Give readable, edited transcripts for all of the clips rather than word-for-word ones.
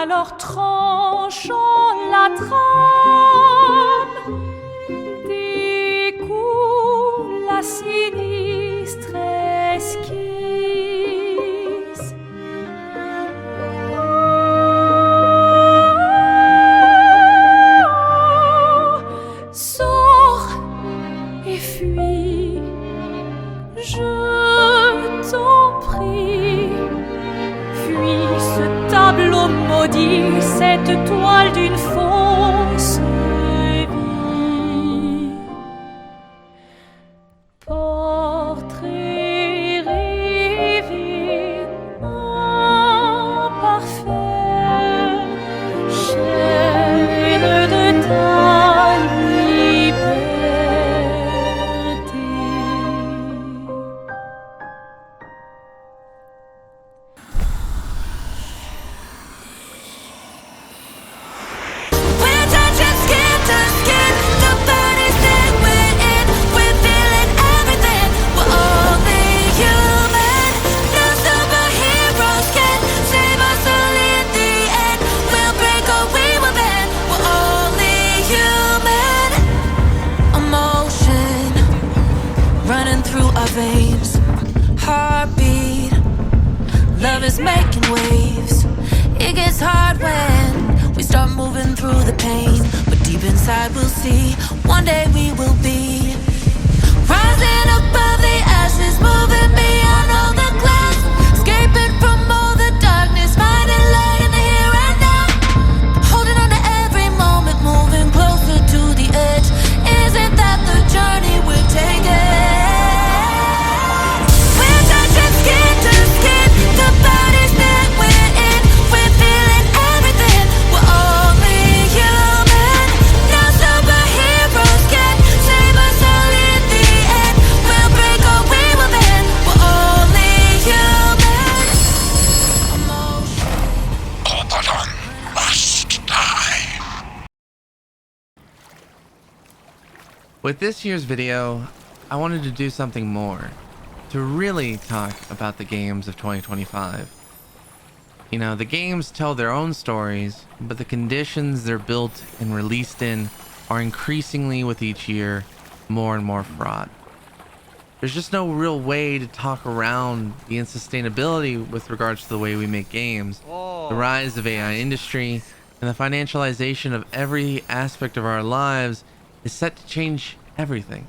Alors tranchant la trame, découle la sinistre esquisse. Sors et fuis, je t'en prie. Fuis ce tableau maudit, cette toile d'une fausse vie. Portrait rêvé, imparfait, chaîne de ta liberté. We're touching skin to skin, the bodies that we're in. We're feeling everything. We're only human. No superheroes can save us all in the end. We'll break or we will bend. We're only human. Emotion running through our veins. Heartbeat. Love is making waves. It gets hard when we start moving through the pain. But deep inside we'll see, one day we will be rising above the ashes, moving beyond all the glass, escaping from all the darkness, finding light in the here and now. Holding on to every moment, moving closer to the edge. Isn't that the journey we're taking? We're touching skin to skin, the bodies that we're in. We're feeling everything. We're only human. No superheroes can save us all in the end. We'll break or we will bend. We're only human. Emotion. Abaddon must die. With this year's video, I wanted to do something more, to really talk about the games of 2025. You know, the games tell their own stories, but the conditions they're built and released in are increasingly with each year more and more fraught. There's just no real way to talk around the unsustainability with regards to the way we make games, the rise of AI industry, and the financialization of every aspect of our lives is set to change everything.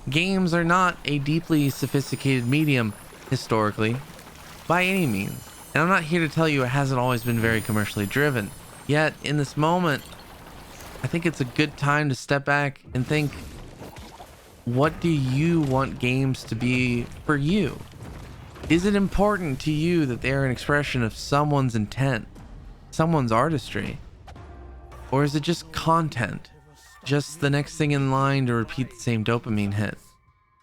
Games are not a deeply sophisticated medium historically, by any means. And I'm not here to tell you it hasn't always been very commercially driven. Yet, in this moment, I think it's a good time to step back and think, what do you want games to be for you? Is it important to you that they're an expression of someone's intent, someone's artistry? Or is it just content? Just the next thing in line to repeat the same dopamine hit?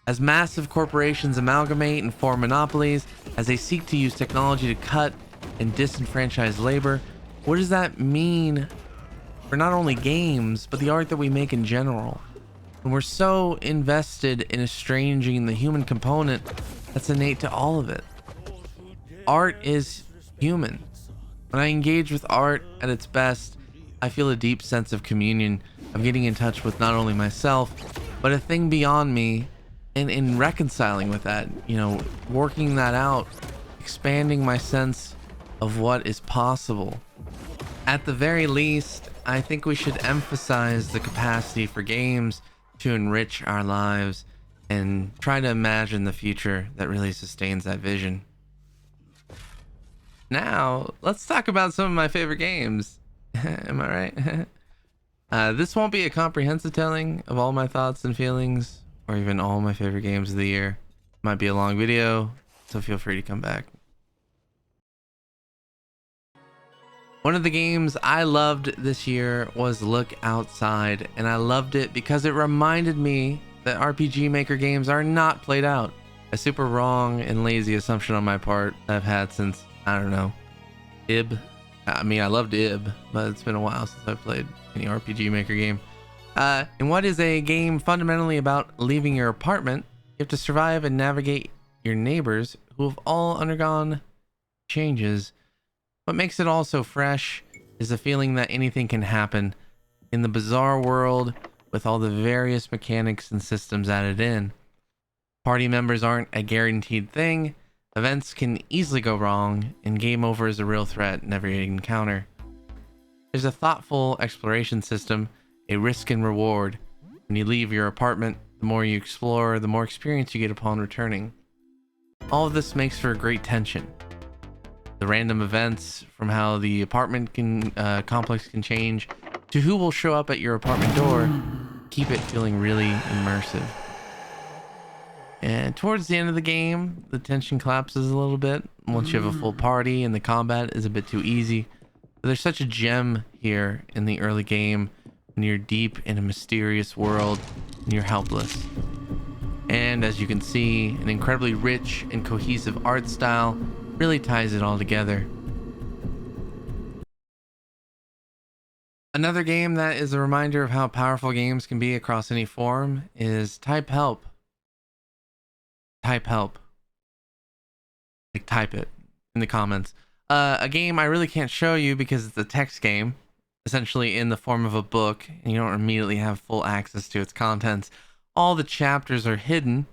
As massive corporations amalgamate and form monopolies, as they seek to use technology to cut and disenfranchise labor, what does that mean for not only games, but the art that we make in general? And we're so invested in estranging the human component that's innate to all of it. Art is human. When I engage with art at its best, I feel a deep sense of communion, of getting in touch with not only myself, but a thing beyond me, and in reconciling with that, you know, working that out, expanding my sense of what is possible. At the very least, I think we should emphasize the capacity for games to enrich our lives and try to imagine the future that really sustains that vision. Now, let's talk about some of my favorite games. Am I right? This won't be a comprehensive telling of all my thoughts and feelings, or even all my favorite games of the year. Might be a long video, so feel free to come back. One of the games I loved this year was Look Outside, and I loved it because it reminded me that RPG Maker games are not played out. A super wrong and lazy assumption on my part that I've had since, I don't know, Ib. I mean, I loved Ib, but it's been a while since I've played any RPG Maker game. And what is a game fundamentally about leaving your apartment? You have to survive and navigate your neighbors who have all undergone changes. What makes it all so fresh is the feeling that anything can happen in the bizarre world with all the various mechanics and systems added in. Party members aren't a guaranteed thing, events can easily go wrong, and game over is a real threat in every encounter. There's a thoughtful exploration system, a risk and reward. When you leave your apartment, the more you explore, the more experience you get upon returning. All of this makes for great tension. The random events, from how the apartment complex can change, to who will show up at your apartment door, keep it feeling really immersive. And towards the end of the game, the tension collapses a little bit once you have a full party and the combat is a bit too easy. But there's such a gem here in the early game when you're deep in a mysterious world and you're helpless. And as you can see, an incredibly rich and cohesive art style really ties it all together. Another game that is a reminder of how powerful games can be across any form is Type Help. Type Help. Like, type it in the comments. A game I really can't show you because it's a text game, essentially in the form of a book, and you don't immediately have full access to its contents. All the chapters are hidden,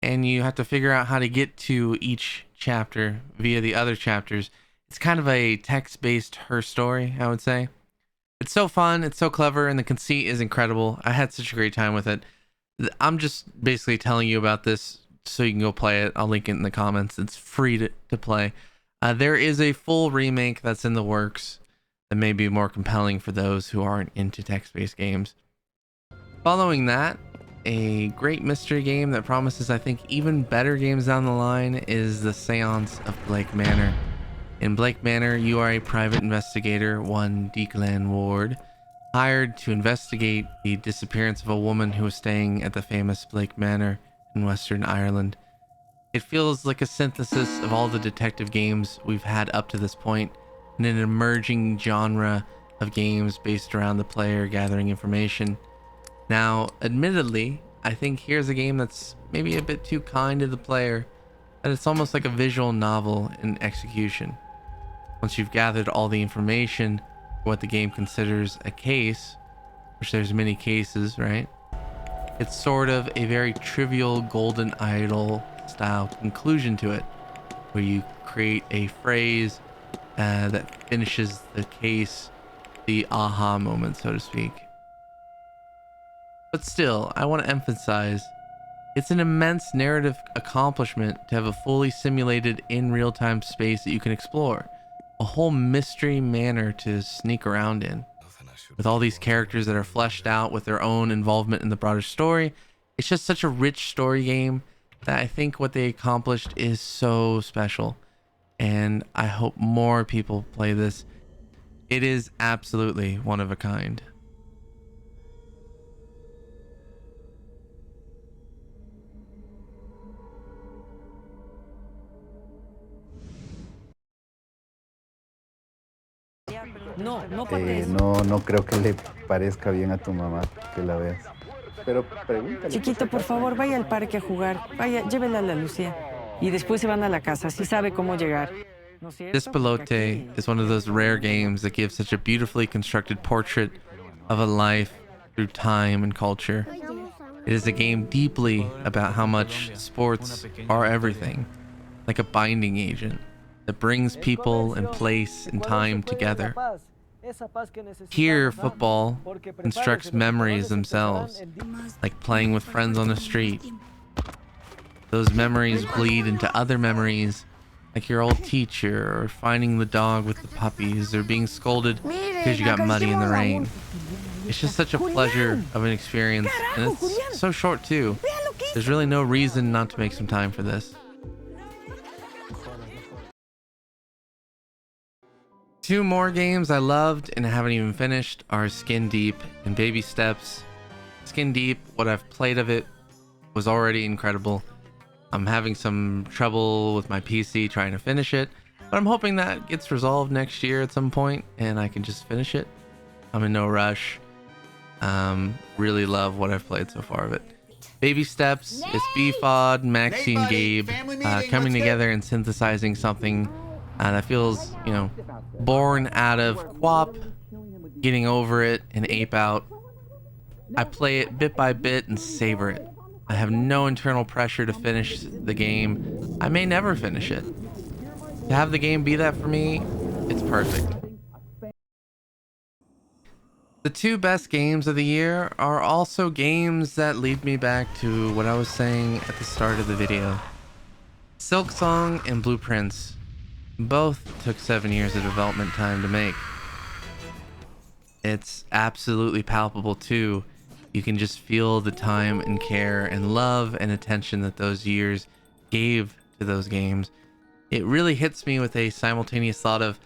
and you have to figure out how to get to each chapter via the other chapters. It's kind of a text-based Her Story, I would say. It's so fun, it's so clever, and the conceit is incredible. I had such a great time with it. I'm just basically telling you about this so you can go play it. I'll link it in the comments. It's free to play. There is a full remake that's in the works that may be more compelling for those who aren't into text-based games. Following that, a great mystery game that promises, I think, even better games down the line is the Seance of Blake Manor. In Blake Manor, you are a private investigator, one Declan Ward, hired to investigate the disappearance of a woman who was staying at the famous Blake Manor in Western Ireland. It feels like a synthesis of all the detective games we've had up to this point in an emerging genre of games based around the player gathering information. Now, admittedly, I think here's a game that's maybe a bit too kind to the player, that it's almost like a visual novel in execution. Once you've gathered all the information for what the game considers a case, which there's many cases, right? It's sort of a very trivial Golden Idol style conclusion to it, where you create a phrase that finishes the case, the aha moment, so to speak. But still, I want to emphasize, it's an immense narrative accomplishment to have a fully simulated in real-time space that you can explore. A whole mystery manor to sneak around in. With all these characters that are fleshed out with their own involvement in the broader story, it's just such a rich story game that I think what they accomplished is so special. And I hope more people play this. It is absolutely one of a kind. No creo que le parezca bien a tu mamá que la veas. Pero pregúntale. Chiquito, por favor, vaya al parque a jugar. Vaya, llévela a la Lucía. Y después se van a la casa, así sabe cómo llegar. Despelote is one of those rare games that gives such a beautifully constructed portrait of a life through time and culture. It is a game deeply about how much sports are everything, like a binding agent that brings people and place and time together. Here, football constructs memories themselves, like playing with friends on the street. Those memories bleed into other memories, like your old teacher, or finding the dog with the puppies, or being scolded because you got muddy in the rain. It's just such a pleasure of an experience, and it's so short too. There's really no reason not to make some time for this. Two more games I loved and I haven't even finished are Skin Deep and Baby Steps. Skin Deep, what I've played of it was already incredible. I'm having some trouble with my PC trying to finish it, but I'm hoping that gets resolved next year at some point and I can just finish it. I'm in no rush. Really love what I've played so far of it. Baby Steps, it's BFOD, Maxie, and Gabe coming together and synthesizing something That feels, you know, born out of QWOP, getting over it, and Ape Out. I play it bit by bit and savor it. I have no internal pressure to finish the game. I may never finish it. To have the game be that for me, it's perfect. The two best games of the year are also games that lead me back to what I was saying at the start of the video. Silksong and Blueprints both took 7 years of development time to make. It's absolutely palpable too. You can just feel the time and care and love and attention that those years gave to those games. It really hits me with a simultaneous thought of,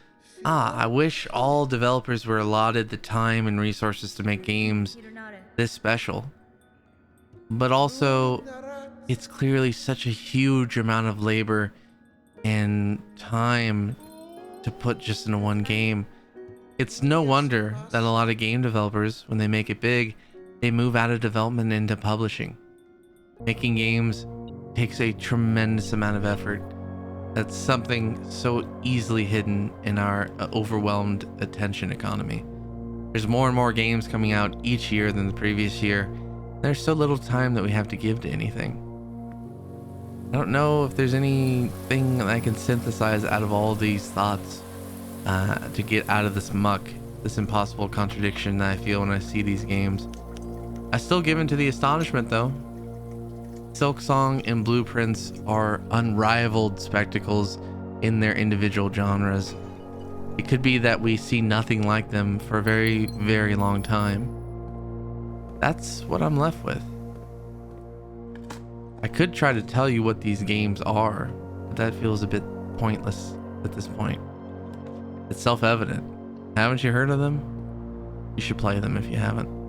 I wish all developers were allotted the time and resources to make games this special. But also, it's clearly such a huge amount of labor and time to put just into one game. It's no wonder that a lot of game developers, when they make it big, they move out of development into publishing. Making games takes a tremendous amount of effort. That's something so easily hidden in our overwhelmed attention economy. There's more and more games coming out each year than the previous year. There's so little time that we have to give to anything. I don't know if there's anything that I can synthesize out of all these thoughts to get out of this muck, this impossible contradiction that I feel when I see these games. I still give in to the astonishment though. Silksong and Blueprints are unrivaled spectacles in their individual genres. It could be that we see nothing like them for a very, very long time. That's what I'm left with. I could try to tell you what these games are, but that feels a bit pointless at this point. It's self-evident. Haven't you heard of them? You should play them if you haven't.